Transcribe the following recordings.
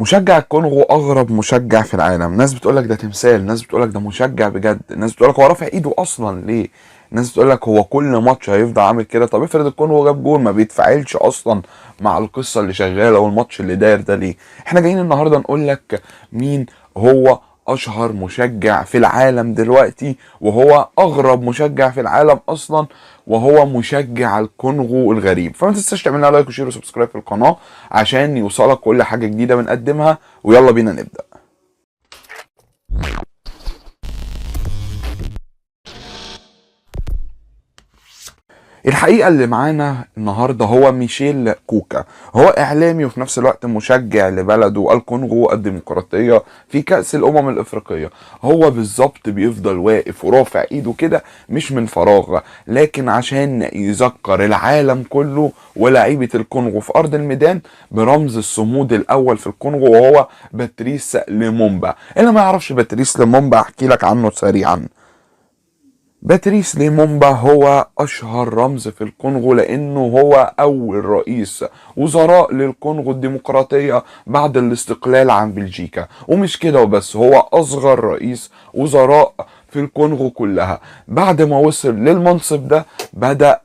مشجع الكونغو اغرب مشجع في العالم. ناس بتقولك ده تمثال، ناس بتقولك ده مشجع بجد، ناس بتقولك هو رافع ايده اصلا ليه، ناس بتقولك هو كل ماتش هيفضل عامل كده. طب افرض الكونغو جاب جول ما بيتفاعلش اصلا مع القصه اللي شغاله والماتش اللي داير ده ليه؟ احنا جايين النهارده نقولك مين هو اشهر مشجع في العالم دلوقتي، وهو اغرب مشجع في العالم اصلا، وهو مشجع الكونغو الغريب. فما تنساش تعمل لنا لايك وشير وسبسكرايب في القناه عشان يوصلك كل حاجه جديده بنقدمها. ويلا بينا نبدا. الحقيقة اللي معانا النهاردة هو ميشيل كوكا. هو إعلامي وفي نفس الوقت مشجع لبلده الكونغو الديمقراطية في كأس الأمم الإفريقية. هو بالظبط بيفضل واقف ورافع إيده كده مش من فراغ، لكن عشان يذكر العالم كله ولاعيبة الكونغو في أرض الميدان برمز الصمود الأول في الكونغو، وهو باتريس ليمومبا. اللي ما يعرفش باتريس ليمومبا أحكي لك عنه سريعا. باتريس ليمومبا هو اشهر رمز في الكونغو، لانه هو اول رئيس وزراء للكونغو الديمقراطية بعد الاستقلال عن بلجيكا. ومش كده وبس، هو اصغر رئيس وزراء في الكونغو كلها. بعد ما وصل للمنصب ده بدأ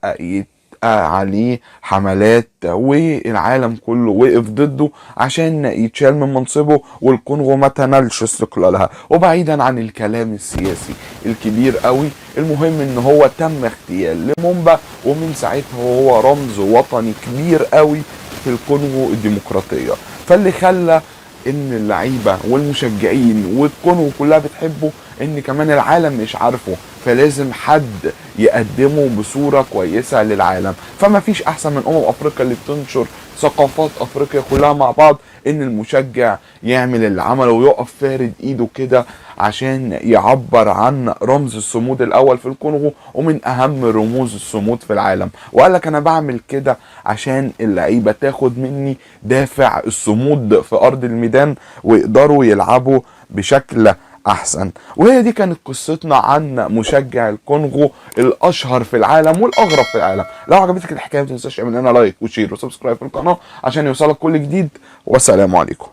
عليه حملات والعالم كله وقف ضده عشان يتشال من منصبه والكونغو ما تنالش استقلالها. وبعيدا عن الكلام السياسي الكبير قوي، المهم ان هو تم اغتيال ليمومبا، ومن ساعتها هو رمز وطني كبير قوي في الكونغو الديمقراطية. فاللي خلى ان اللعيبه والمشجعين والكونغو كلها بتحبه ان كمان العالم مش عارفه، فلازم حد يقدمه بصوره كويسه للعالم. فما فيش احسن من افريقيا اللي بتنشر ثقافات افريقيا كلها مع بعض، ان المشجع يعمل اللي عمله ويقف فارد ايده كده عشان يعبر عن رمز الصمود الاول في الكونغو ومن اهم رموز الصمود في العالم. وقال لك انا بعمل كده عشان اللعيبه تاخد مني دافع الصمود في ارض الميدان ويقدروا يلعبوا بشكل احسن. وهي دي كانت قصتنا عن مشجع الكونغو الاشهر في العالم والاغرب في العالم. لو عجبتك الحكايه ما تنساش تعمل لنا لايك وشير وسبسكرايب في القناه عشان يوصلك كل جديد. والسلام عليكم.